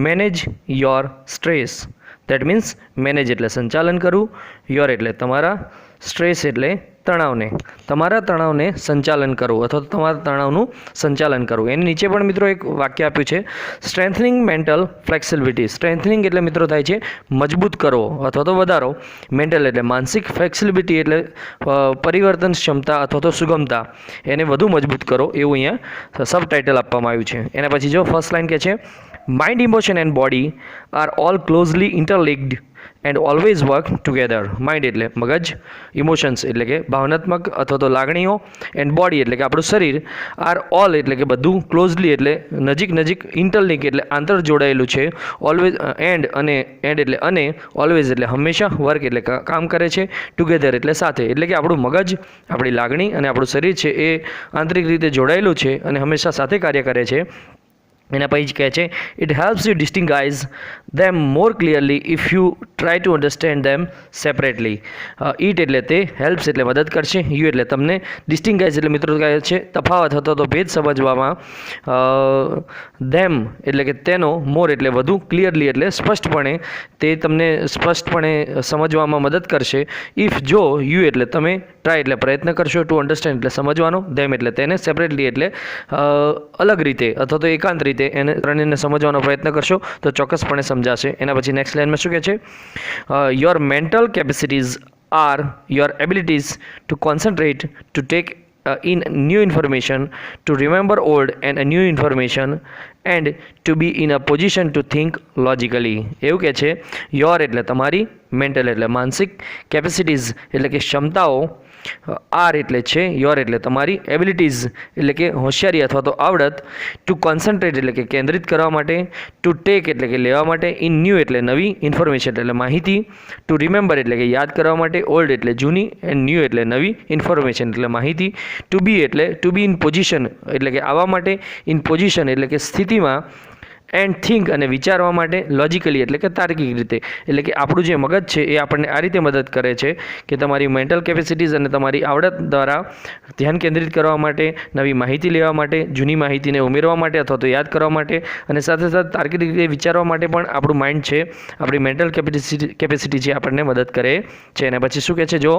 Manage your stress. That means manage એટલે સંચાલન કરવું, યોર એટલે તમારા, સ્ટ્રેસ એટલે તણાવને, તમારા તણાવને સંચાલન કરવું અથવા તો તમારા તણાવનું સંચાલન કરવું. એની નીચે પણ મિત્રો એક વાક્ય આપ્યું છે, સ્ટ્રેન્થનિંગ મેન્ટલ ફ્લેક્સિબિલિટી. સ્ટ્રેન્થનિંગ એટલે મિત્રો થાય છે મજબૂત કરવો અથવા તો વધારો, મેન્ટલ એટલે માનસિક, ફ્લેક્સિબિલિટી એટલે પરિવર્તન ક્ષમતા અથવા તો સુગમતા, એને વધુ મજબૂત કરો એવું અહીંયા સબ ટાઇટલ આપવામાં આવ્યું છે. એના પછી જો ફર્સ્ટ લાઇન કહે છે, mind, emotion and body are all closely interlinked and always work together. Mind એટલે મગજ, ઇમોશન્સ એટલે કે ભાવનાત્મક અથવા તો લાગણીઓ, એન્ડ બોડી એટલે કે આપણું શરીર, આર ઓલ એટલે કે બધું, ક્લોઝલી એટલે નજીક, ઇન્ટરલિંક એટલે આંતર જોડાયેલું છે, ઓલવેઝ એન્ડ એટલે અને, ઓલવેઝ એટલે હંમેશા, વર્ક એટલે કામ કરે છે, ટુગેધર એટલે સાથે. એટલે કે આપણું મગજ, આપણી લાગણી અને આપણું શરીર છે એ આંતરિક રીતે જોડાયેલું છે અને હંમેશા સાથે કાર્ય કરે છે. એના પછી કહે છે, it helps you distinguish them more clearly if you try to understand them separately. It એટલે તે, હેલ્પ્સ એટલે મદદ કરશે, યુ એટલે તમને, ડિસ્ટિંગાઇઝ એટલે મિત્રો કહે છે તફાવત હતો તો ભેદ સમજવામાં, ધેમ એટલે કે તેનો, મોર એટલે વધુ, ક્લિયરલી એટલે સ્પષ્ટપણે, તે તમને સ્પષ્ટપણે સમજવામાં મદદ કરશે. ઇફ જો, યુ એટલે તમે, ટ્રાય એટલે પ્રયત્ન કરશો, ટુ અન્ડરસ્ટેન્ડ એટલે સમજવાનો, ધેમ એટલે તેને, સેપરેટલી એટલે અલગ રીતે અથવા તો એકાંત રીતે એને ત્રણેયને સમજવાનો પ્રયત્ન કરશો તો ચોક્કસપણે સમજાશે. એના પછી નેક્સ્ટ લાઇનમાં શું કહે છે, your mental capacities are your abilities to concentrate, to take in new information, to remember old and new information, and to be in a position to think logically. એવું કહે છે, યોર એટલે તમારી, મેન્ટલ એટલે માનસિક, કેપેસિટીઝ એટલે કે ક્ષમતાઓ, આર એટલે છે, યોર એટલે તમારી, એબિલિટીઝ એટલે કે હોશિયારી અથવા તો આવડત, ટુ કોન્સન્ટ્રેટ એટલે કે કેન્દ્રિત કરવા માટે, ટુ ટેક એટલે કે લેવા માટે, ઇન ન્યૂ એટલે નવી, ઇન્ફોર્મેશન એટલે માહિતી, ટુ રિમેમ્બર એટલે કે યાદ કરવા માટે, ઓલ્ડ એટલે જૂની, એન્ડ ન્યૂ એટલે નવી, ઇન્ફોર્મેશન એટલે માહિતી, ટુ બી એટલે ટુ બી ઇન પોઝિશન એટલે કે આવવા માટે, ઇન પોઝિશન એટલે કે સ્થિતિમાં, એન્ડ થિંક અને વિચારવા માટે, લોજિકલી એટલે કે તાર્કિક રીતે. એટલે કે આપણું જે મગજ છે એ આપણને આ રીતે મદદ કરે છે કે તમારી મેન્ટલ કેપેસિટીઝ અને તમારી આવડત દ્વારા ધ્યાન કેન્દ્રિત કરવા માટે, નવી માહિતી લેવા માટે, જૂની માહિતીને ઉમેરવા માટે અથવા તો યાદ કરવા માટે, અને સાથે સાથે તાર્કિક રીતે વિચારવા માટે પણ આપણું માઇન્ડ છે, આપણી મેન્ટલ કેપેસિટી છે આપણને મદદ કરે છે. અને પછી શું કહે છે જો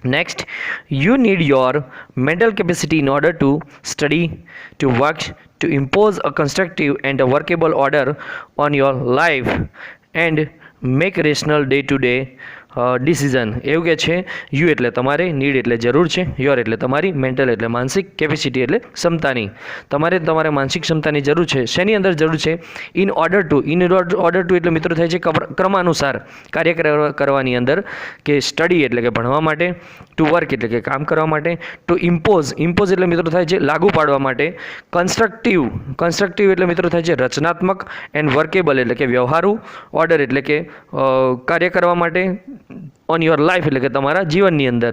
next, you need your mental capacity in order to study, to work, to impose a constructive and a workable order on your life and make rational day-to-day decision. એવું કે છે, યુ એટલે તમારે, નીડ એટલે જરૂર છે, યોર એટલે તમારી, મેન્ટલ એટલે માનસિક, કેપેસિટી એટલે ક્ષમતાની. તમારે માનસિક ક્ષમતાની જરૂર છે. શેની અંદર જરૂર છે? ઇન ઓર્ડર ટુ એટલે મિત્રો થાય છે ક્રમાનુસાર કાર્ય કરવાની અંદર, કે સ્ટડી એટલે કે ભણવા માટે, ટુ વર્ક એટલે કે કામ કરવા માટે, ટુ ઇમ્પોઝ એટલે મિત્રો થાય છે લાગુ પાડવા માટે, કન્સ્ટ્રક્ટિવ એટલે મિત્રો થાય છે રચનાત્મક, એન્ડ વર્કેબલ એટલે કે વ્યવહારુ, ઓર્ડર એટલે કે કાર્ય કરવા માટે, ઓન યોર લાઈફ એટલે કે તમારા જીવનની અંદર.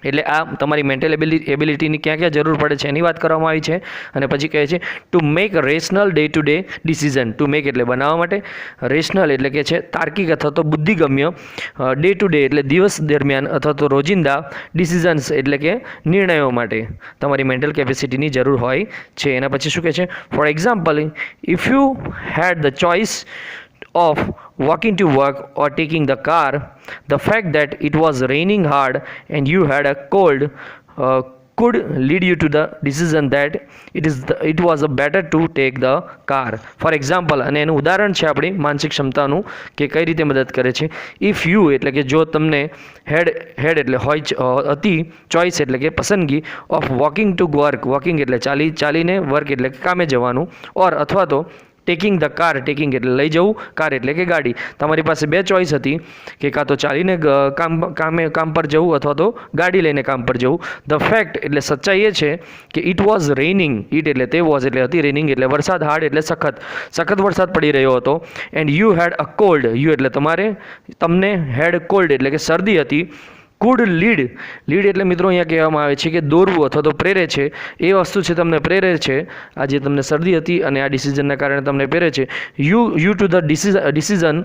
એટલે આ તમારી મેન્ટલ એબિલિટીની ક્યાં જરૂર પડે છે એની વાત કરવામાં આવી છે. અને પછી કહે છે to make rational day to day decision. To make એટલે બનાવવા માટે, રેશનલ એટલે કે છે તાર્કિક અથવા તો બુદ્ધિગમ્ય, ડે ટુ ડે એટલે દિવસ દરમિયાન અથવા તો રોજિંદા, ડિસિઝન્સ એટલે કે નિર્ણયો માટે તમારી મેન્ટલ કેપેસિટીની જરૂર હોય છે. એના પછી શું કહે છે, for example, if you had the choice of walking to work or taking the car, the fact that it was raining hard and you had a cold could lead you to the decision that it was better to take the car. For example, અને એનું ઉદાહરણ છે આપણી માનસિક ક્ષમતાનું કે કઈ રીતે મદદ કરે છે. ઇફ યુ એટલે કે જો તમને હેડ એટલે હોય હતી, ચોઇસ એટલે કે પસંદગી, ઓફ વોકિંગ ટુ વોકિંગ એટલે ચાલીને, વર્ક એટલે કે કામે જવાનું, ઓર અથવા તો ટેકિંગ ધ કાર એટલે લઈ જવું, કાર એટલે કે ગાડી. તમારી પાસે બે ચોઇસ હતી કે કાં તો ચાલીને કામ પર જવું અથવા તો ગાડી લઈને કામ પર જવું. ધ ફેક્ટ એટલે સચ્ચાઈ એ છે કે ઇટ વોઝ રેઇનિંગ, ઇટ એટલે તે, વોઝ એટલે હતી, રેઇનિંગ એટલે વરસાદ, હાર્ડ એટલે સખત વરસાદ પડી રહ્યો હતો, and you had a cold, you એટલે તમને હેડ કોલ્ડ એટલે કે શરદી હતી, કુડ લીડ એટલે મિત્રો અહીંયા કહેવામાં આવે છે કે દોરવું અથવા તો પ્રેરે છે, એ વસ્તુ છે તમને પ્રેરે છે. આ જે તમને શરદી હતી અને આ ડિસિઝનના કારણે તમને પ્રેરે છે. You to the decision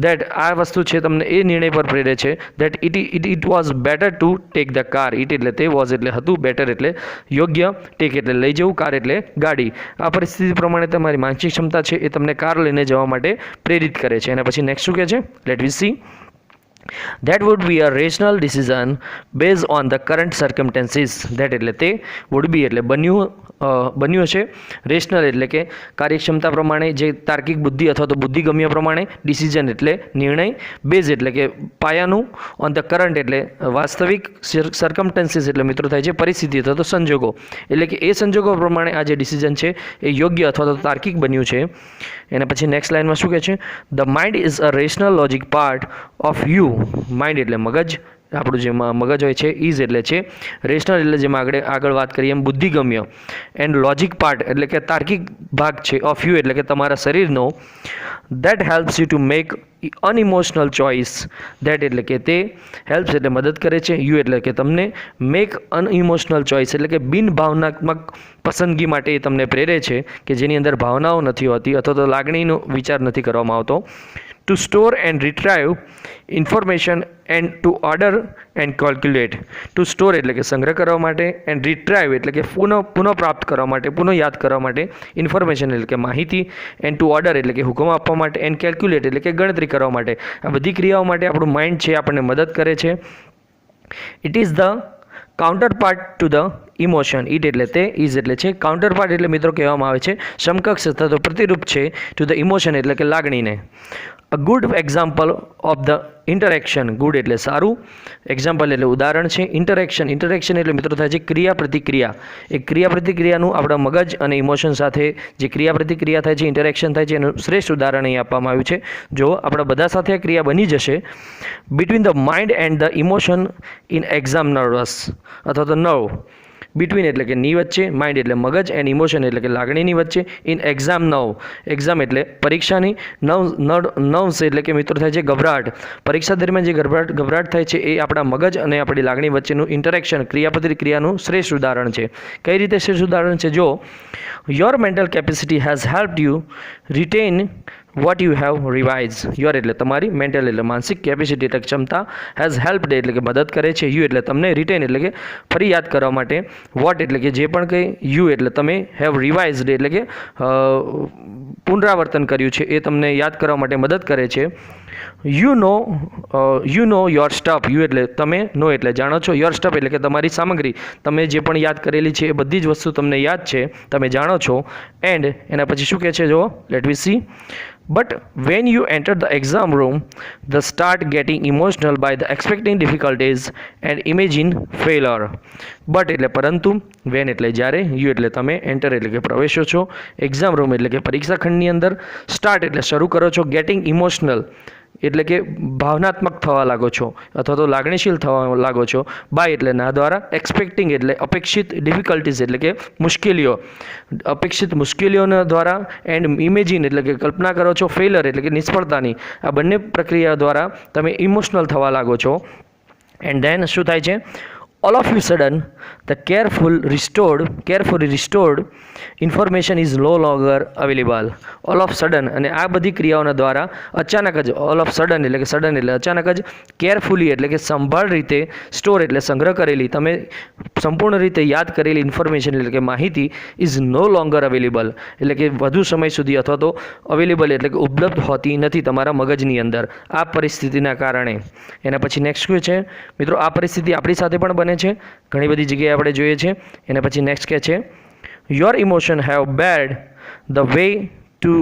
that, આ વસ્તુ છે તમને એ નિર્ણય પર પ્રેરે છે. That it was better to take the car. It એટલે તે, વોઝ એટલે હતું, બેટર એટલે યોગ્ય, ટેક એટલે લઈ જવું, કાર એટલે ગાડી. આ પરિસ્થિતિ પ્રમાણે તમારી માનસિક ક્ષમતા છે એ તમને કાર લઈને જવા માટે પ્રેરિત કરે છે. અને પછી નેક્સ્ટ શું કહે છે? Let we see. That would be a rational decision based on the current circumstances. That એટલે તે, would be એટલે બન્યું હશે, રેશનલ એટલે કે કાર્યક્ષમતા પ્રમાણે, જે તાર્કિક બુદ્ધિ અથવા તો બુદ્ધિગમ્ય પ્રમાણે, ડિસિઝન એટલે નિર્ણય, બેઝ એટલે કે પાયાનું, ઓન ધ કરંટ એટલે વાસ્તવિક, સર્કમસ્ટન્સીસ એટલે મિત્રો થાય છે પરિસ્થિતિ અથવા તો સંજોગો, એટલે કે એ સંજોગો પ્રમાણે આ જે ડિસિઝન છે એ યોગ્ય અથવા તો તાર્કિક બન્યું છે. એના પછી નેક્સ્ટ લાઇનમાં શું કહે છે? The mind is a rational logic part of you. Mind એટલે મગજ, આપણું જે મગજ હોય છે, ઇઝ એટલે છે, રેશનલ એટલે જેમાં આગળ વાત કરીએ એમ બુદ્ધિગમ્ય, એન્ડ લોજિક પાર્ટ એટલે કે તાર્કિક ભાગ છે, ઓફ યુ એટલે કે તમારા શરીરનો. That helps you to make unemotional choice. That એટલે કે તે, હેલ્પ્સ એટલે મદદ કરે છે, યુ એટલે કે તમને, મેક અનઇમોશનલ ચોઇસ એટલે કે બિન ભાવનાત્મક પસંદગી માટે એ તમને પ્રેરે છે કે જેની અંદર ભાવનાઓ નથી હોતી અથવા તો લાગણીનો વિચાર નથી કરવામાં આવતો. To store and retrieve information and to order and calculate. To store એટલે કે સંગ્રહ કરવા માટે, એન્ડ રિટ્રાઈવ એટલે કે પુનઃ પ્રાપ્ત કરવા માટે, પુનઃ યાદ કરવા માટે, ઇન્ફોર્મેશન એટલે કે માહિતી, એન્ડ ટુ ઓર્ડર એટલે કે હુકમ આપવા માટે, એન્ડ કેલ્ક્યુલેટ એટલે કે ગણતરી કરવા માટે. આ બધી ક્રિયાઓ માટે આપણું માઇન્ડ છે આપણને મદદ કરે છે. It is the counter part to the emotion. It એટલે તે, ઇઝ એટલે છે, કાઉન્ટર પાર્ટ એટલે મિત્રો કહેવામાં આવે છે સમકક્ષ અથવા તો પ્રતિરૂપ છે ટુ ધ ઇમોશન એટલે કે લાગણીને. A good example of the interaction. Good એટલે સારું, એક્ઝામ્પલ એટલે ઉદાહરણ છે, ઇન્ટરેક્શન એટલે મિત્રો થાય છે ક્રિયા પ્રતિક્રિયા. એ ક્રિયા પ્રતિક્રિયાનું આપણા મગજ અને ઇમોશન સાથે જે ક્રિયા પ્રતિક્રિયા થાય છે, ઇન્ટરેક્શન થાય છે, એનું શ્રેષ્ઠ ઉદાહરણ અહીં આપવામાં આવ્યું છે. જો આપણા બધા સાથે આ ક્રિયા બની જશે, between the mind and the emotion in exam nervous અથવા તો નર્વ. બિટવીન એટલે કે ની વચ્ચે, માઇન્ડ એટલે મગજ, એન્ડ ઇમોશન એટલે કે લાગણીની વચ્ચે, ઇન એક્ઝામ નર્વ. એક્ઝામ એટલે પરીક્ષાની, નર્વ્સ એટલે કે મિત્રો થાય છે ગભરાટ. પરીક્ષા દરમિયાન જે ગભરાટ થાય છે એ આપણા મગજ અને આપણી લાગણી વચ્ચેનું ઇન્ટરેક્શન, ક્રિયાપ્રતિક્રિયાનું શ્રેષ્ઠ ઉદાહરણ છે. કઈ રીતે શ્રેષ્ઠ ઉદાહરણ છે? જો your mental capacity has હેલ્પ્ડ you written what you have revise. Your એટલે તમારી, મેન્ટલ એટલે માનસિક, કેપેસિટી એટલે ક્ષમતા, હેઝ હેલ્પ્ડ એટલે કે મદદ કરે છે, યુ એટલે તમને, રિટેન એટલે કે ફરી યાદ કરવા માટે, વોટ એટલે કે જે પણ કંઈ, યુ એટલે તમે, હેવ રિવાઇઝડ એટલે કે પુનરાવર્તન કર્યું છે એ તમને યાદ કરવા માટે મદદ કરે છે. You know your stuff. You એટલે તમે, નો એટલે જાણો છો, યોર સ્ટફ એટલે કે તમારી સામગ્રી, તમે જે પણ યાદ કરેલી છે એ બધી જ વસ્તુ તમને યાદ છે, તમે જાણો છો. એન્ડ એના પછી શું કહે છે? જો let we see. But when you enter the exam room, the start getting emotional by the expecting difficulties and imagine failure. But એટલે પરંતુ, when એટલે જ્યારે, you એટલે તમે, enter એટલે કે પ્રવેશો છો, એક્ઝામ રૂમ એટલે કે પરીક્ષા ખંડની અંદર, સ્ટાર્ટ એટલે શરૂ કરો છો, getting emotional એટલે કે ભાવનાત્મક થવા લાગો છો અથવા તો લાગણીશીલ થવા લાગો છો, બાય એટલે ના દ્વારા, એક્સપેક્ટિંગ એટલે અપેક્ષિત, ડિફિકલ્ટીઝ એટલે કે મુશ્કેલીઓ, અપેક્ષિત મુશ્કેલીઓના દ્વારા, એન્ડ ઇમેજિન એટલે કે કલ્પના કરો છો, ફેલર એટલે કે નિષ્ફળતાની. આ બંને પ્રક્રિયા દ્વારા તમે ઇમોશનલ થવા લાગો છો. એન્ડ ધેન શું થાય છે? All of a sudden, the carefully restored information is no longer available. All of a sudden, અને આ બધી ક્રિયાઓના દ્વારા અચાનક જ, all of a sudden એટલે કે સડન એટલે અચાનક જ, કેરફુલી એટલે કે સંભાળ રીતે, સ્ટોર એટલે સંગ્રહ કરેલી, તમે સંપૂર્ણ રીતે યાદ કરેલી ઇન્ફોર્મેશન એટલે કે માહિતી, ઇઝ નો લોંગર અવેલેબલ એટલે કે વધુ સમય સુધી અથવા તો અવેલેબલ એટલે કે ઉપલબ્ધ હોતી નથી તમારા મગજની અંદર આ પરિસ્થિતિના કારણે. એના પછી નેક્સ્ટ શું છે મિત્રો? આ પરિસ્થિતિ આપણી સાથે પણ બને છે, ઘણી બધી જગ્યાએ આપણે જોઈએ છે. એના પછી નેક્સ્ટ કહે છે your emotion have bad the way to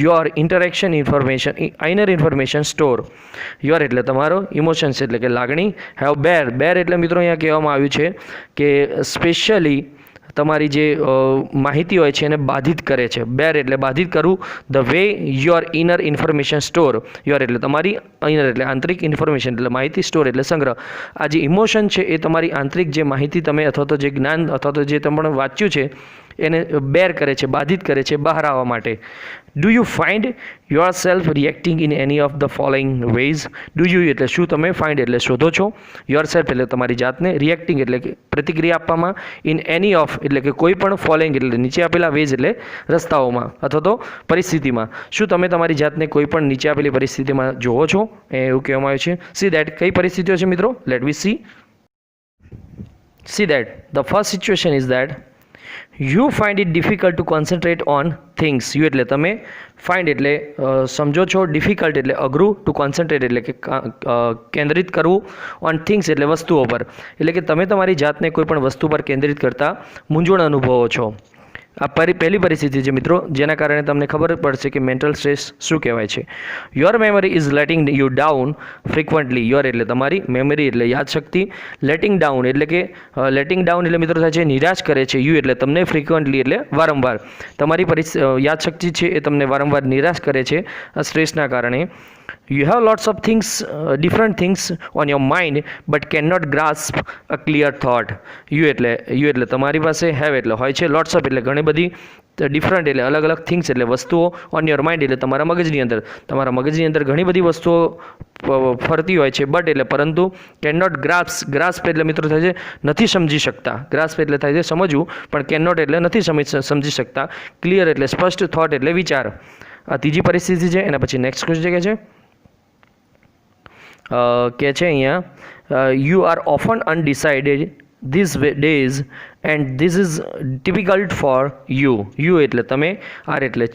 your interaction inner information store. Your એટલે તમારો, ઇમોશન્સ એટલે કે લાગણી, હેવ બેર એટલે મિત્રો અહીંયા કહેવામાં આવ્યું છે કે સ્પેશિયલી તમારી જે માહિતી હોય છે એને બાધિત કરે છે. બેર એટલે બાધિત કરવું, the way your inner information store. Your એટલે તમારી, ઇનર એટલે આંતરિક, ઇન્ફોર્મેશન એટલે માહિતી, સ્ટોર એટલે સંગ્રહ. આ જે ઇમોશન છે એ તમારી આંતરિક જે માહિતી તમે અથવા તો જે જ્ઞાન અથવા તો જે તમે વાંચ્યું છે એને બેર કરે છે, બાધિત કરે છે બહાર આવવા માટે. Do you find yourself reacting in any of the following ways? Do you એટલે શું તમે, ફાઇન્ડ એટલે શોધો છો, યોર સેલ્ફ એટલે તમારી જાતને, રિએક્ટિંગ એટલે કે પ્રતિક્રિયા આપવામાં, ઇન એની ઓફ એટલે કે કોઈ પણ ફોલોઈંગ એટલે નીચે આપેલા વેઝ એટલે રસ્તાઓમાં અથવા તો પરિસ્થિતિમાં, શું તમે તમારી જાતને કોઈ પણ નીચે આપેલી પરિસ્થિતિમાં જોવો છો, એવું કહેવામાં આવ્યું છે. સી દેટ, કઈ પરિસ્થિતિઓ છે મિત્રો? Let we see that the first situation is that you find it difficult to concentrate on things. You એટલે તમે, find એટલે સમજો છો, difficult એટલે અઘરું, to concentrate એટલે કે કેન્દ્રિત કરવું, on things એટલે વસ્તુઓ પર, એટલે કે તમે તમારી જાતને કોઈ પણ વસ્તુ પર કેન્દ્રિત કરતા મૂંઝવણ અનુભવો છો. આ પહેલી પરિસ્થિતિ છે મિત્રો, જેના કારણે તમને ખબર પડશે કે મેન્ટલ સ્ટ્રેસ શું કહેવાય છે. Your memory is letting you down frequently. Your એટલે તમારી, મેમરી એટલે યાદશક્તિ, લેટિંગ ડાઉન એટલે કે લેટિંગ ડાઉન એટલે મિત્રો થાય છે નિરાશ કરે છે, યુ એટલે તમને, ફ્રિકવન્ટલી એટલે વારંવાર, તમારી યાદશક્તિ છે એ તમને વારંવાર નિરાશ કરે છે આ સ્ટ્રેસના કારણે. You have lots of things, different things on your mind but cannot grasp a clear thought. You એટલે તમારી પાસે, have એટલે હોય છે, lots of એટલે ઘણી બધી, ડિફરન્ટ એટલે અલગ અલગ, થિંગ્સ એટલે વસ્તુઓ, ઓન યોર માઇન્ડ એટલે તમારા મગજની અંદર ઘણી બધી વસ્તુઓ ફરતી હોય છે, બટ એટલે પરંતુ, કેનોટ ગ્રાસ્પ એટલે મિત્રો થાય છે નથી સમજી શકતા, ગ્રાસ્પ એટલે થાય છે સમજવું, પણ કેનોટ એટલે નથી સમજી શકતા, ક્લિયર એટલે સ્પષ્ટ, થોટ એટલે વિચાર. આ ત્રીજી પરિસ્થિતિ છે. એના પછી નેક્સ્ટ ક્વેશ્ચન કે છે અહીંયા, you are often undecided these days and this is difficult for you. You એટલે તમે, આર એટલે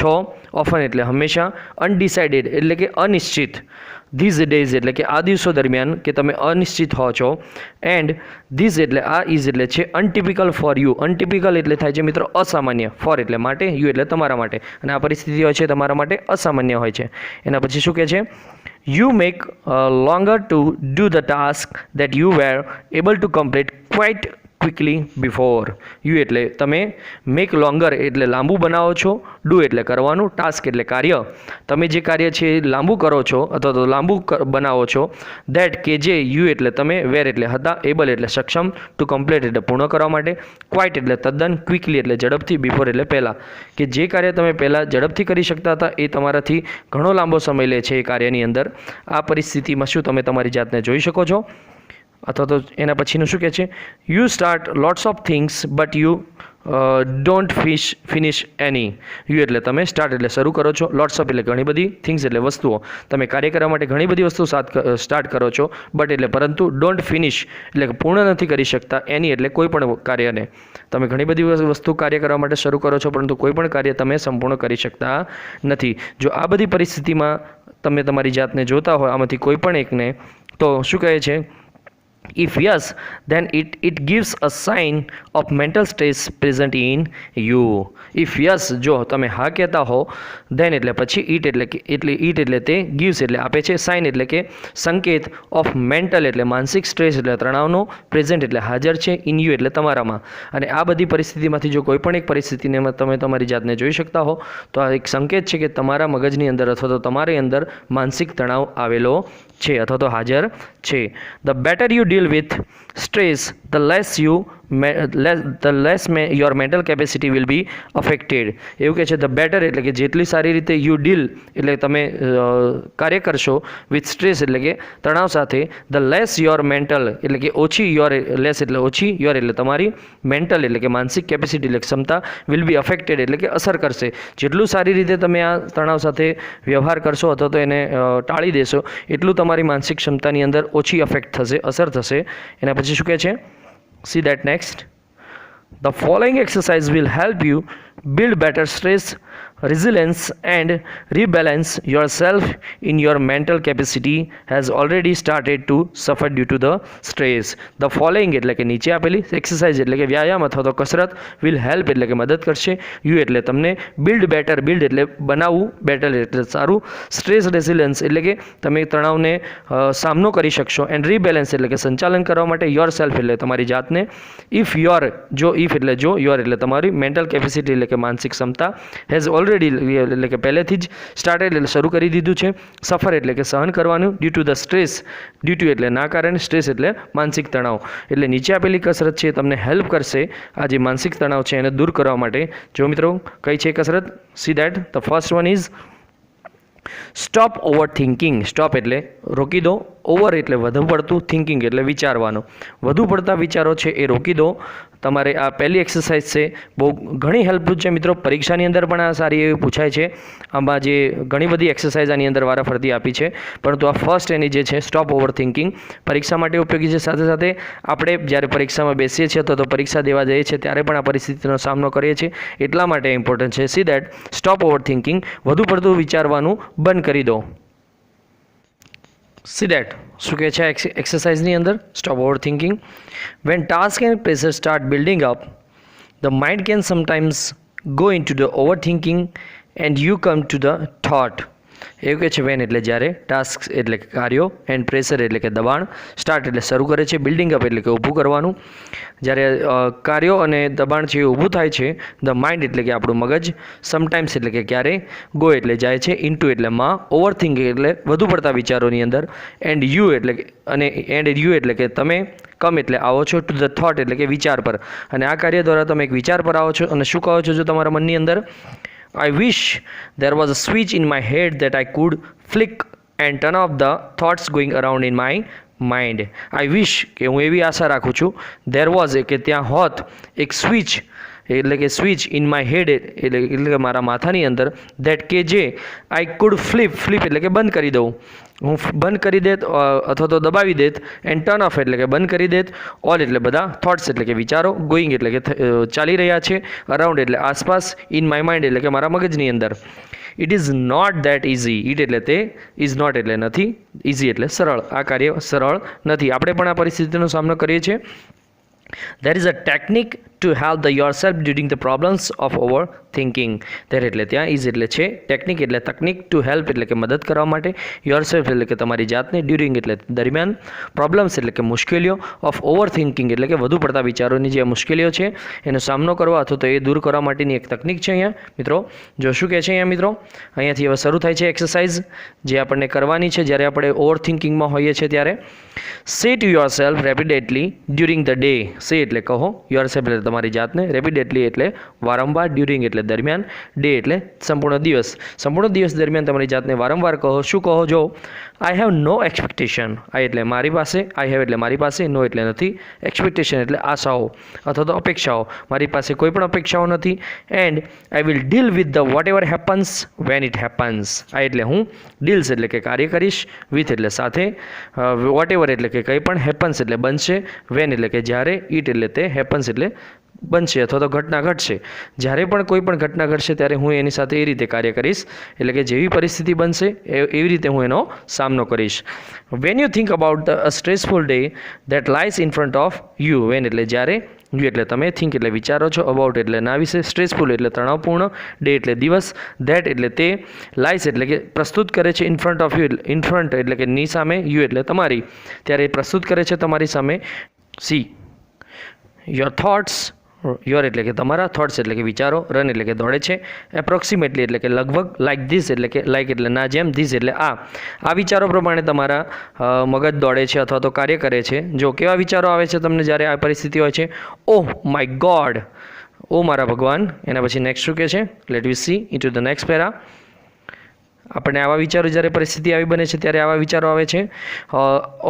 છો, ઓફન એટલે હંમેશા, અનડિસાઇડેડ એટલે કે અનિશ્ચિત, ધીઝ ડેઝ એટલે કે આ દિવસો દરમિયાન કે તમે અનિશ્ચિત હો છો, એન્ડ ધીઝ એટલે આ, ઇઝ એટલે છે અનટિપિકલ ફોર યુ. અનટિપિકલ એટલે થાય છે મિત્રો અસામાન્ય, ફોર એટલે માટે, યુ એટલે તમારા માટે, અને આ પરિસ્થિતિ હોય છે તમારા માટે અસામાન્ય હોય છે. એના પછી શું કહે છે? You make longer to do the task that you were able to complete quite quickly before. You એટલે તમે, મેક લોંગર એટલે લાંબુ બનાવો છો, ડુ એટલે કરવાનું, ટાસ્ક એટલે કાર્ય, તમે જે કાર્ય છે એ લાંબુ કરો છો અથવા તો લાંબુ બનાવો છો, દેટ કે જે, યુ એટલે તમે, વેર એટલે હતા, એબલ એટલે સક્ષમ, ટુ કમ્પ્લીટ એટલે પૂર્ણ કરવા માટે, ક્વાઇટ એટલે તદ્દન, ક્વિકલી એટલે ઝડપથી, બિફોર એટલે પહેલાં, કે જે કાર્ય તમે પહેલાં ઝડપથી કરી શકતા હતા એ તમારાથી ઘણો લાંબો સમય લે છે એ કાર્યની અંદર. આ પરિસ્થિતિમાં શું તમે તમારી જાતને જોઈ શકો છો? અથવા તો એના પછીનું શું કહે છે? You start lots of things but you don't finish any. You એટલે તમે, સ્ટાર્ટ એટલે શરૂ કરો છો, લોટ્સ ઓફ એટલે ઘણી બધી, થિંગ્સ એટલે વસ્તુઓ, તમે કાર્ય કરવા માટે ઘણી બધી વસ્તુઓ સ્ટાર્ટ કરો છો, બટ એટલે પરંતુ, ડોન્ટ ફિનિશ એટલે પૂર્ણ નથી કરી શકતા, એની એટલે કોઈ પણ કાર્યને, તમે ઘણી બધી વસ્તુ કાર્ય કરવા માટે શરૂ કરો છો પરંતુ કોઈ પણ કાર્ય તમે સંપૂર્ણ કરી શકતા નથી. જો આ બધી પરિસ્થિતિમાં તમે તમારી જાતને જોતા હોય આમાંથી કોઈ પણ એકને, તો શું કહે છે? If yes, then it gives a sign of mental stress present in you. If yes, જો તમે હા કહેતા હો, then એટલે પછી it એટલે તે, gives એટલે આપે છે, sign એટલે કે સંકેત, of mental એટલે માનસિક, સ્ટ્રેસ એટલે તણાવનો, present એટલે હાજર છે, in you એટલે તમારામાં. અને આ બધી પરિસ્થિતિમાંથી જો કોઈ પણ એક પરિસ્થિતિને તમે તમારી જાતને જોઈ શકતા હો તો આ એક સંકેત છે કે તમારા મગજની અંદર અથવા તો તમારી અંદર માનસિક તણાવ આવેલો છે અથવા તો હાજર છે. The better you deal with stress, the less your mental capacity will be affected. એવું કે છે ધ બેટર એટલે કે જેટલી સારી રીતે યુ ડીલ એટલે તમે કાર્ય કરશો, વિથ સ્ટ્રેસ એટલે કે તણાવ સાથે, ધ લેસ યોર મેન્ટલ એટલે કે ઓછી, યોર લેસ એટલે ઓછી, યોર એટલે તમારી, મેન્ટલ એટલે કે માનસિક, કેપેસિટી એટલે ક્ષમતા, વિલ બી અફેક્ટેડ એટલે કે અસર કરશે. જેટલું સારી રીતે તમે આ તણાવ સાથે વ્યવહાર કરશો અથવા તો એને ટાળી દેશો એટલું તમારી માનસિક ક્ષમતાની અંદર ઓછી અફેક્ટ થશે, અસર થશે. એના પછી શું કહે છે? See that next. The following exercise will help you build better stress resilience and rebalance yourself in your mental capacity has already started to suffer due to the stress. The following એટલે કે નીચે આપેલી exercise એટલે કે વ્યાયામ અથવા તો કસરત, will help એટલે કે મદદ કરશે, you એટલે તમને, build better, build એટલે બનાવવું, better એટલે સારું, stress resilience એટલે કે તમે તણાવને સામનો કરી શકશો, and rebalance એટલે કે સંચાલન કરવા માટે, yourself એટલે તમારી જાતને, if your, જો if એટલે જો, your એટલે તમારી, mental capacity એટલે કે કે માનસિક ક્ષમતા હેઝ ઓલરેડી એટલે કે પહેલેથી જ સ્ટાર્ટેડ એટલે શરૂ કરી દીધું છે. સફર એટલે કે સહન કરવાનું. Due to the stress, due to એટલે ના કારણે, સ્ટ્રેસ એટલે માનસિક તણાવ. એટલે નીચે આપેલી કસરત છે તમને હેલ્પ કરશે આ જે માનસિક તણાવ છે એને દૂર કરવા માટે. જો મિત્રો કઈ છે કસરત? See that the first one is stop over thinking. Stop એટલે રોકી દો, ઓવર એટલે વધુ પડતું, થિંકિંગ એટલે વિચારવાનું. વધુ પડતા વિચારો છે એ રોકી દો. તમારે આ પહેલી એક્સરસાઇઝ છે, બહુ ઘણી હેલ્પફુલ છે મિત્રો. પરીક્ષાની અંદર પણ આ સારી એવી પૂછાય છે. આમાં જે ઘણી બધી એક્સરસાઇઝ આની અંદર વારાફરતી આપી છે, પરંતુ આ ફર્સ્ટ એની જે છે સ્ટોપ ઓવર થિંકિંગ પરીક્ષા માટે ઉપયોગી છે. સાથે સાથે આપણે જ્યારે પરીક્ષામાં બેસીએ છીએ તો પરીક્ષા દેવા જઈએ છીએ ત્યારે પણ આ પરિસ્થિતિનો સામનો કરીએ છીએ, એટલા માટે ઇમ્પોર્ટન્ટ છે. See that stop over thinking, વધુ પડતું વિચારવાનું બંધ કરી દો. સી દેટ શું કહે છે એક્સરસાઇઝની અંદર? Stop overthinking. When task and pressure start building up, the mind can sometimes go into the overthinking and you come to the thought. એવું કહે છે વેન એટલે જ્યારે, ટાસ્ક એટલે કે કાર્યો, એન્ડ પ્રેશર એટલે કે દબાણ, સ્ટાર્ટ એટલે શરૂ કરે છે, બિલ્ડિંગ અપ એટલે કે ઊભું કરવાનું. જ્યારે કાર્યો અને દબાણ છે એ ઊભું થાય છે, ધ માઇન્ડ એટલે કે આપણું મગજ, સમટાઇમ્સ એટલે કે ક્યારે, ગો એટલે જાય છે, ઇનટુ એટલે માં, ઓવર થિંકિંગ એટલે વધુ પડતા વિચારોની અંદર, એન્ડ યુ એટલે અને એન્ડ યુ એટલે કે તમે, કમ એટલે આવો છો, ટુ ધ થોટ એટલે કે વિચાર પર. અને આ કાર્ય દ્વારા તમે એક વિચાર પર આવો છો અને શું કહો છો જો તમારા મનની અંદર? I wish there was a switch in my head that I could flick and turn off the thoughts going around in my mind. I wish કે હું એવી આશા રાખું છું, there was કે ત્યાં હોત એક સ્વિચ એટલે કે સ્વિચ ઇન માય હેડ એટલે કે મારા માથાની અંદર, ધેટ કે જે આઈ કુડ ફ્લિપ એટલે કે બંધ કરી દઉં, હું બંધ કરી દેત અથવા તો દબાવી દેત, એન્ડ ટર્ન ઓફ એટલે કે બંધ કરી દેત, ઓલ એટલે બધા, થોટ્સ એટલે કે વિચારો, ગોઈંગ એટલે કે ચાલી રહ્યા છે, અરાઉન્ડ એટલે આસપાસ, ઇન માય માઇન્ડ એટલે કે મારા મગજની અંદર. It is not that easy. It એટલે તે, ઇઝ નોટ એટલે નથી, ઇઝી એટલે સરળ. આ કાર્ય સરળ નથી. આપણે પણ આ પરિસ્થિતિનો સામનો કરીએ છીએ. There is a technique to help the yourself during the problems of overthinking. there એટલે ત્યાં, is એટલે છે, ટેકનિક એટલે તકનિક, ટુ હેલ્પ એટલે કે મદદ કરવા માટે, યોરસેલ્ફ એટલે કે તમારી જાતને, ડ્યુરિંગ એટલે દરમિયાન, પ્રોબ્લેમ્સ એટલે કે મુશ્કેલીઓ, ઓફ ઓવરથિંકિંગ એટલે કે વધુ પડતા વિચારોની જે મુશ્કેલીઓ છે એનો સામનો કરવા અથવા તો એ દૂર કરવા માટેની એક તકનિક છે અહીંયા મિત્રો. જો શું કહે છે અહીંયા મિત્રો? અહીંયાથી હવે શરૂ થાય છે એક્સરસાઇઝ જે આપણને કરવાની છે જ્યારે આપણે ઓવરથિંકિંગમાં હોઈએ છીએ ત્યારે. Say to yourself repeatedly during the day. Say એટલે કહો, યોરસેલ્ફ એટલે તમારી જાતને, રેપિડેટલી એટલે વારંવાર, ડ્યુરિંગ એટલે દરમિયાન, ડે એટલે સંપૂર્ણ દિવસ. સંપૂર્ણ દિવસ દરમિયાન તમારી જાતને વારંવાર કહો. શું કહો? જો આઈ હેવ નો એક્સપેક્ટેશન. આઈ એટલે મારી પાસે, આઈ હેવ એટલે મારી પાસે, નો એટલે નથી, એક્સપેક્ટેશન એટલે આશાઓ અથવા તો અપેક્ષાઓ, મારી પાસે કોઈ પણ અપેક્ષાઓ નથી. And I will deal with the what ever happens when it happens. આ એટલે હું, ડીલ્સ એટલે કે કાર્ય કરીશ, વિથ એટલે સાથે, વોટ એવર એટલે કે કંઈ પણ, હેપન્સ એટલે બનશે, વેન એટલે કે જ્યારે, ઇટ એટલે તે, હેપન્સ એટલે બનશે અથવા તો ઘટના ઘટશે. જ્યારે પણ કોઈ પણ ઘટના ઘટશે ત્યારે હું એની સાથે એ રીતે કાર્ય કરીશ, એટલે કે જેવી પરિસ્થિતિ બનશે એવી રીતે હું એનો સામનો કરીશ. When you think about the stressful day that lies in front of you. When એટલે જ્યારે, યુ એટલે તમે, થિંક એટલે વિચારો છો, અબાઉટ એટલે ના વિશે, સ્ટ્રેસફુલ એટલે તણાવપૂર્ણ, ડે એટલે દિવસ, ધેટ એટલે તે, લાઇઝ એટલે કે પ્રસ્તુત કરે છે, in front of you, in front એટલે કે ની સામે, યુ એટલે તમારી, ત્યારે પ્રસ્તુત કરે છે તમારી સામે. સી યોર થોટ્સ, યોર એટલે કે તમારા, થોટ્સ એટલે કે વિચારો, રન એટલે કે દોડે છે, એપ્રોક્સિમેટલી એટલે કે લગભગ, લાઇક ધીસ એટલે કે લાઇક એટલે ના જેમ, ધીસ એટલે આ વિચારો પ્રમાણે તમારા મગજ દોડે છે અથવા તો કાર્ય કરે છે. જો કેવા વિચારો આવે છે તમને જ્યારે આ પરિસ્થિતિ હોય છે? ઓહ માય ગોડ, ઓ મારા ભગવાન. એના પછી નેક્સ્ટ શું કહે છે? Let we see into the next para. આપણને આવા વિચારો જ્યારે પરિસ્થિતિ આવી બને છે ત્યારે આવા વિચારો આવે છે.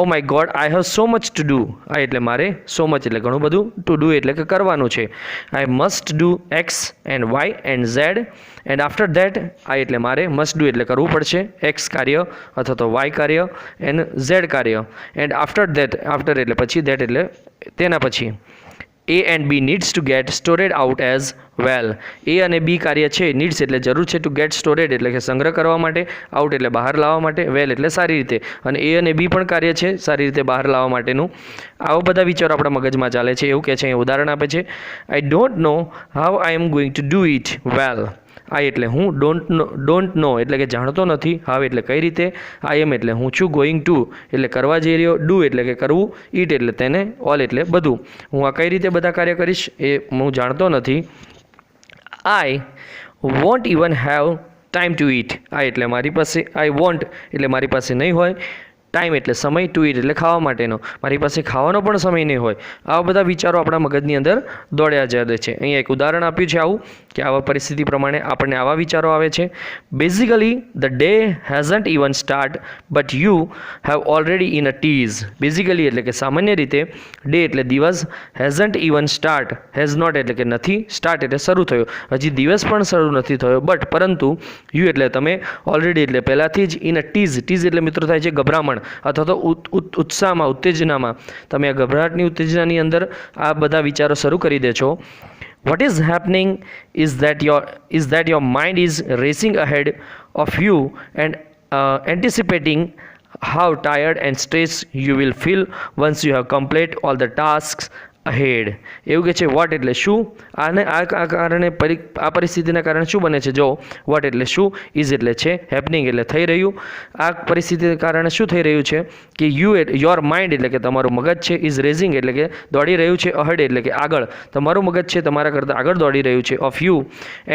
Oh my God I have so much to do. આ એટલે મારે, સો મચ એટલે ઘણું બધું, ટુ ડુ એટલે કે કરવાનું છે. I must do X and Y and Z and after that. આ એટલે મારે, મસ્ટ ડુ એટલે કરવું પડશે, એક્સ કાર્ય અથવા તો વાય કાર્ય, એન્ડ ઝેડ કાર્ય, એન્ડ આફ્ટર ધેટ, આફ્ટર એટલે પછી, ધેટ એટલે તેના પછી. A and B needs to get stored out as well. A અને B કાર્ય છે, નીડ્સ એટલે જરૂર છે, ટુ ગેટ સ્ટોરેડ એટલે કે સંગ્રહ કરવા માટે, આઉટ એટલે બહાર લાવવા માટે, વેલ એટલે સારી રીતે, અને A અને B પણ કાર્ય છે સારી રીતે બહાર લાવવા માટેનું. આવા બધા વિચારો આપણા મગજમાં ચાલે છે. એવું કહે છે, અહીં ઉદાહરણ આપે છે, I don't know how I am going to do it well. I એટલે હું, ડોન્ટ નો એટલે કે જાણતો નથી, હાવ એટલે કઈ રીતે, આઈ એમ એટલે હું છું, ગોઈંગ ટુ એટલે કરવા જઈ રહ્યો, ડુ એટલે કે કરવું, ઇટ એટલે તેને, ઓલ એટલે બધું. હું આ કઈ રીતે બધા કાર્ય કરીશ એ હું જાણતો નથી. I want even have time to it. આ એટલે મારી પાસે, આઈ વોન્ટ એટલે મારી પાસે નહીં હોય, ટાઈમ એટલે સમય, ટુ ઇટ એટલે ખાવા માટેનો, મારી પાસે ખાવાનો પણ સમય નહીં હોય. આવા બધા વિચારો આપણા મગજની અંદર દોડ્યા જાય છે. અહીંયા એક ઉદાહરણ આપ્યું છે આવું, કે આવા પરિસ્થિતિ પ્રમાણે આપણને આવા વિચારો આવે છે. Basically the day hasn't even start but you have already in a tizz. Basically એટલે કે સામાન્ય રીતે ડે એટલે દિવસ, hasn't even start, has not એટલે કે નથી, સ્ટાર્ટ એટલે શરૂ થયો, હજી દિવસ પણ શરૂ નથી થયો, બટ પરંતુ યુ એટલે તમે, ઓલરેડી એટલે પહેલાંથી જ, ઇન અ ટીઝ, ટીઝ એટલે મિત્રો થાય છે ગભરામણ અથવા તો ઉત્સાહમાં, ઉત્તેજનામાં, તમે આ ગભરાટની ઉત્તેજનાની અંદર આ બધા વિચારો શરૂ કરી દે છો. What is happening is that your mind is racing ahead of you and anticipating how tired and stressed you will feel once you have completed all the tasks ahead. એવું કે છે વોટ એટલે શું, આને આ કારણે આ પરિસ્થિતિના કારણે શું બને છે, જો વોટ એટલે શું, ઇઝ એટલે છે, હેપનિંગ એટલે થઈ રહ્યું, આ પરિસ્થિતિના કારણે શું થઈ રહ્યું છે કે યોર માઇન્ડ એટલે કે તમારું મગજ છે, ઇઝ રેઝિંગ એટલે કે દોડી રહ્યું છે, અહેડ એટલે કે આગળ, તમારું મગજ છે તમારા કરતાં આગળ દોડી રહ્યું છે, ઓફ યુ,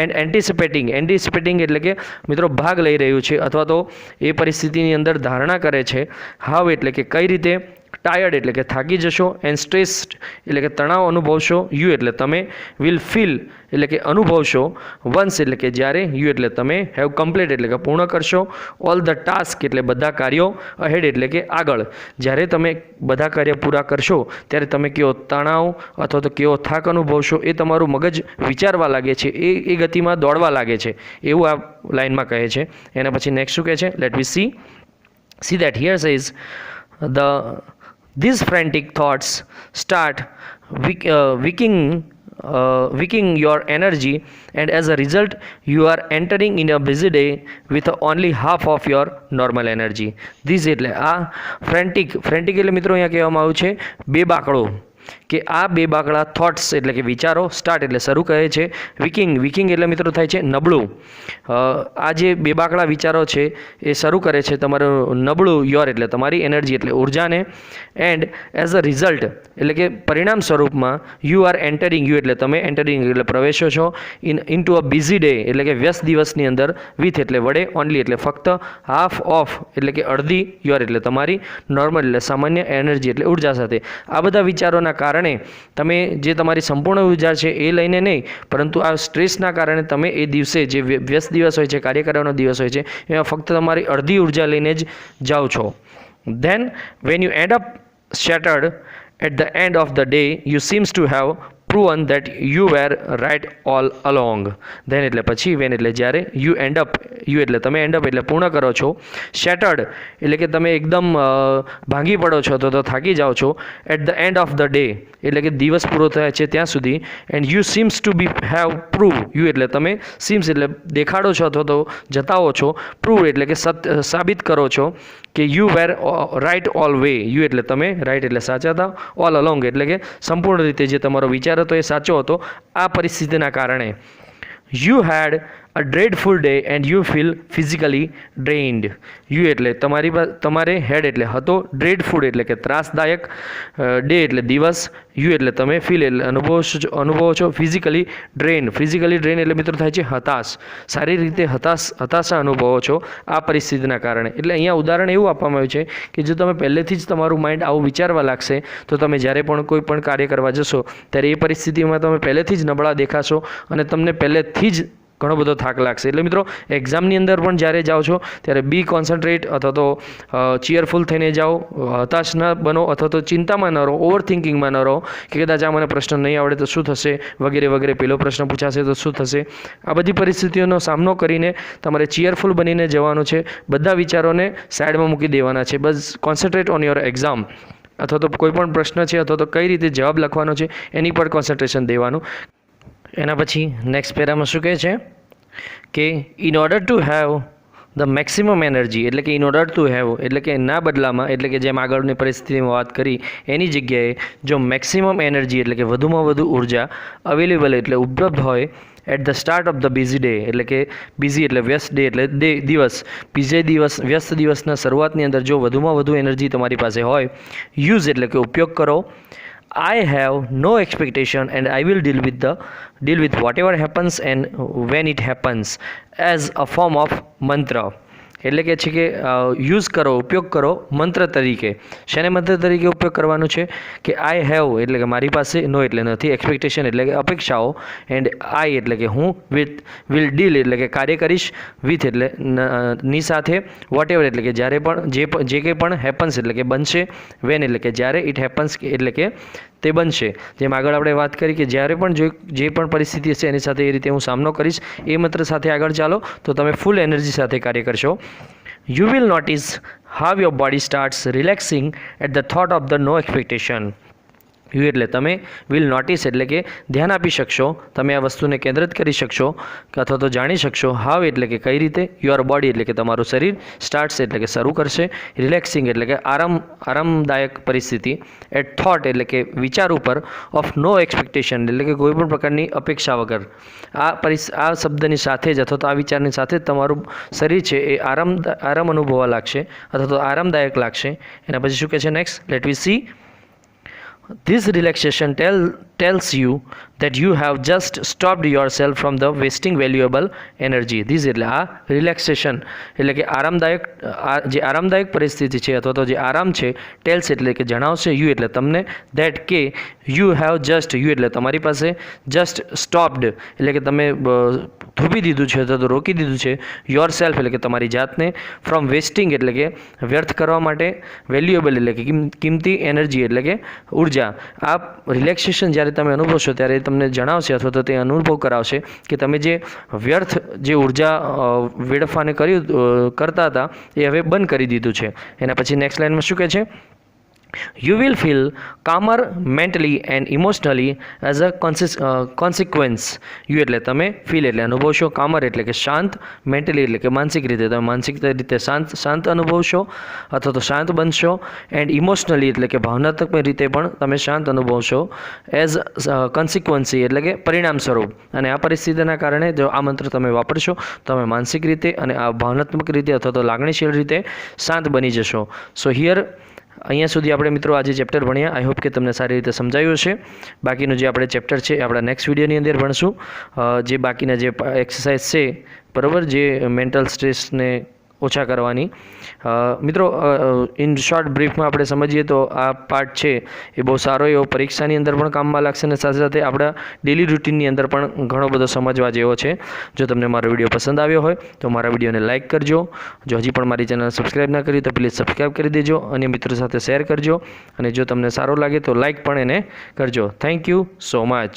એન્ડ એન્ટિસિપેટિંગ એટલે કે મિત્રો ભાગ લઈ રહ્યું છે અથવા તો એ પરિસ્થિતિની અંદર ધારણા કરે છે. હાવ એટલે કે કઈ રીતે, ટાયર્ડ એટલે કે થાકી જશો, એન્ડ સ્ટ્રેસ્ડ એટલે કે તણાવ અનુભવશો, યુ એટલે તમે, વિલ ફીલ એટલે કે અનુભવશો, વન્સ એટલે કે જ્યારે, યુ એટલે તમે, હેવ કમ્પ્લીટ એટલે કે પૂર્ણ કરશો, ઓલ ધ ટાસ્ક એટલે બધા કાર્યો, અહેડ એટલે કે આગળ, જ્યારે તમે બધા કાર્ય પૂરા કરશો ત્યારે તમે કેવો તણાવ અથવા તો કેવો થાક અનુભવશો એ તમારું મગજ વિચારવા લાગે છે, એ ગતિમાં દોડવા લાગે છે, એવું આ લાઇનમાં કહે છે. એના પછી નેક્સ્ટ શું કહે છે, let we see that here says these frantic thoughts start weakening your energy, and as a result you are entering in a busy day with only half of your normal energy. This એટલે આ frantic એટલે મિત્રો અહીંયા કહેવામાં આવ્યું છે બેબાકળો, કે આ બેબાકળા થોટ્સ એટલે કે વિચારો, સ્ટાર્ટ એટલે શરૂ કહે છે, વીકિંગ એટલે મિત્રો થાય છે નબળું, આ જે બેબાકળા વિચારો છે એ શરૂ કરે છે તમારું નબળું, યોર એટલે તમારી, એનર્જી એટલે ઉર્જાને, એન્ડ એઝ અ રિઝલ્ટ એટલે કે પરિણામ સ્વરૂપમાં યુ આર એન્ટરિંગ, યુ એટલે તમે, એન્ટરિંગ એટલે પ્રવેશો છો, in to a busy day એટલે કે વ્યસ્ત દિવસની અંદર, વિથ એટલે વડે, ઓનલી એટલે ફક્ત, હાફ ઓફ એટલે કે અડધી, યોર એટલે તમારી, નોર્મલ એટલે સામાન્ય, એનર્જી એટલે ઉર્જા સાથે. આ બધા વિચારોના કારણે તમે જે તમારી સંપૂર્ણ ઉર્જા છે એ લઈને નહીં, પરંતુ આ સ્ટ્રેસના કારણે તમે એ દિવસે જે વ્યસ્ત દિવસ હોય છે, કાર્ય કરવાનો દિવસ હોય છે, એમાં ફક્ત તમારી અડધી ઉર્જા લઈને જ જાઓ છો. Then when you end up shattered at the end of the day you seems to have proven that you were right all along. Then એટલે પછી when એટલે જ્યારે, you end up, you એટલે તમે, end up એટલે પૂર્ણ કરો છો, shattered એટલે કે તમે એકદમ ભાંગી પડો છો તો થાકી જાઓ છો, at the end of the day એટલે કે દિવસ પૂરો થાય છે ત્યાં સુધી, and you seems to be have proved, you એટલે તમે, seems એટલે દેખાડો છો અથવા તો જતાવો છો, prove એટલે કે સાબિત કરો છો કે you were right all way, you એટલે તમે, right એટલે સાચા હતા, all along એટલે કે સંપૂર્ણ રીતે જે તમારો વિચાર હતો એ સાચો હતો. આ પરિસ્થિતિના કારણે you had a dreadful day and you feel physically drained. You એટલે તમારે, હેડ એટલે હતો, dreadful એટલે કે ત્રાસદાયક, ડે એટલે દિવસ, યુ એટલે તમે, ફીલ એટલે અનુભવો છો, ફિઝિકલી ડ્રેન એટલે મિત્રો થાય છે હતાશ, સારી રીતે હતાશા અનુભવો છો આ પરિસ્થિતિના કારણે. એટલે અહીંયા ઉદાહરણ એવું આપવામાં આવ્યું છે કે જો તમે પહેલેથી જ તમારું માઇન્ડ આવું વિચારવા લાગશે તો તમે જ્યારે પણ કોઈ પણ કાર્ય કરવા જશો ત્યારે એ પરિસ્થિતિમાં તમે પહેલેથી જ નબળા દેખાશો અને તમને પહેલેથી જ ઘણો બધો થાક લાગશે. એટલે મિત્રો એક્ઝામની અંદર પણ જ્યારે જાઓ છો ત્યારે બી કોન્સન્ટ્રેટ અથવા તો ચીયરફુલ થઈને જાઓ, હતાશ ન બનો અથવા તો ચિંતામાં ન રહો, ઓવર થિંકિંગમાં ન રહો કે કદાચ આ મને પ્રશ્ન નહીં આવડે તો શું થશે વગેરે વગેરે, પેલો પ્રશ્ન પૂછાશે તો શું થશે. આ બધી પરિસ્થિતિઓનો સામનો કરીને તમારે ચીયરફુલ બનીને જવાનું છે, બધા વિચારોને સાઈડમાં મૂકી દેવાના છે, બસ કોન્સન્ટ્રેટ ઓન યોર એક્ઝામ અથવા તો કોઈ પણ પ્રશ્ન છે અથવા તો કઈ રીતે જવાબ લખવાનો છે એની પર કોન્સન્ટ્રેશન દેવાનું. એના પછી નેક્સ્ટ પેરામાં શું કહે છે કે in order to have the maximum energy એટલે કે ઇન ઓર્ડર ટુ હેવ એટલે કે ના બદલામાં એટલે કે જેમ આગળની પરિસ્થિતિમાં વાત કરી એની જગ્યાએ જો મેક્સિમમ એનર્જી એટલે કે વધુમાં વધુ ઉર્જા અવેલેબલ એટલે ઉપલબ્ધ હોય at the start of the busy day એટલે કે બિઝી એટલે વ્યસ્ત ડે એટલે દિવસ, વ્યસ્ત દિવસના શરૂઆતની અંદર જો વધુમાં વધુ એનર્જી તમારી પાસે હોય, યુઝ એટલે કે ઉપયોગ કરો, I have no expectation and I will deal with whatever happens and when it happens as a form of mantra. એટલે કે છે કે યુઝ કરો, ઉપયોગ કરો મંત્ર તરીકે. શેને મંત્ર તરીકે ઉપયોગ કરવાનો છે કે આઈ હેવ એટલે કે મારી પાસે, નો એટલે નથી, એક્સપેક્ટેશન એટલે કે અપેક્ષાઓ, એન્ડ આઈ એટલે કે હું, વિલ ડીલ એટલે કે કાર્ય કરીશ, વિથ એટલે ની સાથે, વોટ એવર એટલે કે જ્યારે પણ જે કંઈ પણ હેપન્સ એટલે કે બનશે, વેન એટલે કે જ્યારે, ઇટ હેપન્સ એટલે કે તે બનશે. જેમ આગળ આપણે વાત કરી કે જ્યારે પણ જે પણ પરિસ્થિતિ હશે એની સાથે એ રીતે હું સામનો કરીશ. એ મંત્ર સાથે આગળ ચાલો તો તમે ફૂલ એનર્જી સાથે કાર્ય કરશો. You will notice how your body starts relaxing at the thought of the no expectation. You એટલે તમે, વિલ નોટિસ એટલે કે ધ્યાન આપી શકશો, તમે આ વસ્તુને કેન્દ્રિત કરી શકશો અથવા તો જાણી શકશો. હાવ એટલે કે કઈ રીતે, યોર બોડી એટલે કે તમારું શરીર, સ્ટાર્ટ્સ એટલે કે શરૂ કરશે, રિલેક્સિંગ એટલે કે આરામદાયક પરિસ્થિતિ, એટ થોટ એટલે કે વિચાર ઉપર, ઓફ નો એક્સપેક્ટેશન એટલે કે કોઈ પણ પ્રકારની અપેક્ષા વગર. આ શબ્દની સાથે જ અથવા તો આ વિચારની સાથે જ તમારું શરીર છે એ આરામ અનુભવવા લાગશે અથવા તો આરામદાયક લાગશે. એના પછી શું કહે છે next, let we see. This relaxation tells you that you have just stopped yourself from the wasting valuable energy. This એટલે આ રિલેક્સેશન એટલે કે આરામદાયક પરિસ્થિતિ છે અથવા તો જે આરામ છે, ટેલ્સ એટલે કે જણાવશે, યુ એટલે તમને, ધેટ કે યુ હેવ જસ્ટ, યુ એટલે તમારી પાસે, જસ્ટ સ્ટોપ્ડ એટલે કે તમે થોભી દીધું છે અથવા તો રોકી દીધું છે, યોર સેલ્ફ એટલે કે તમારી જાતને, ફ્રોમ વેસ્ટિંગ એટલે કે વ્યર્થ કરવા માટે, વેલ્યુએબલ એટલે કે કિંમતી, એનર્જી એટલે કે ઉર્જા. આ રિલેક્સેશન જ્યારે તમે અનુભવશો ત્યારે તમને જણાવશે અથવા તો તે અનુભવ કરાવશે કે તમે જે વ્યર્થ જે ઉર્જા વેડફાને કરતા હતા એ હવે બંધ કરી દીધું છે. એના પછી નેક્સ્ટ લાઇનમાં શું કહે છે, You will feel calmer mentally and emotionally as a consequence. You એટલે તમે, ફીલ એટલે અનુભવશો, કામર એટલે કે શાંત, મેન્ટલી એટલે કે માનસિક રીતે તમે માનસિક રીતે શાંત અનુભવશો અથવા તો શાંત બનશો, એન્ડ ઇમોશનલી એટલે કે ભાવનાત્મક રીતે પણ તમે શાંત અનુભવશો, એઝ કોન્સિક્વન્સી એટલે કે પરિણામ સ્વરૂપ. અને આ પરિસ્થિતિના કારણે જો આ મંત્ર તમે વાપરશો તમે માનસિક રીતે અને આ ભાવનાત્મક રીતે અથવા તો લાગણીશીલ રીતે શાંત બની જશો. સો હિયર અહીંયા સુધી આપણે મિત્રો આજે ચેપ્ટર ભણ્યા. આઈ હોપ કે તમને સારી રીતે સમજાયું હશે. બાકીનું જે આપણે ચેપ્ટર છે એ આપણા નેક્સ્ટ વિડીયોની અંદર ભણશું. જે બાકીના જે એક્સરસાઇઝ છે બરાબર, જે મેન્ટલ સ્ટ્રેસને ઓછા કરવાની. મિત્રો ઇન શોર્ટ બ્રીફમાં આપણે સમજીએ તો આ પાર્ટ છે એ બહુ સારો એવો પરીક્ષાની અંદર પણ કામમાં લાગશે અને સાથે સાથે આપણા ડેલી રૂટીનની અંદર પણ ઘણો બધો સમજવા જેવો છે. જો તમને મારો વિડીયો પસંદ આવ્યો હોય તો મારા વિડીયોને લાઇક કરજો. જો હજી પણ મારી ચેનલ સબસ્ક્રાઈબ ના કરી તો પ્લીઝ સબસ્ક્રાઈબ કરી દેજો અને મિત્રો સાથે શેર કરજો. અને જો તમને સારો લાગે તો લાઇક પણ એને કરજો. Thank you so much.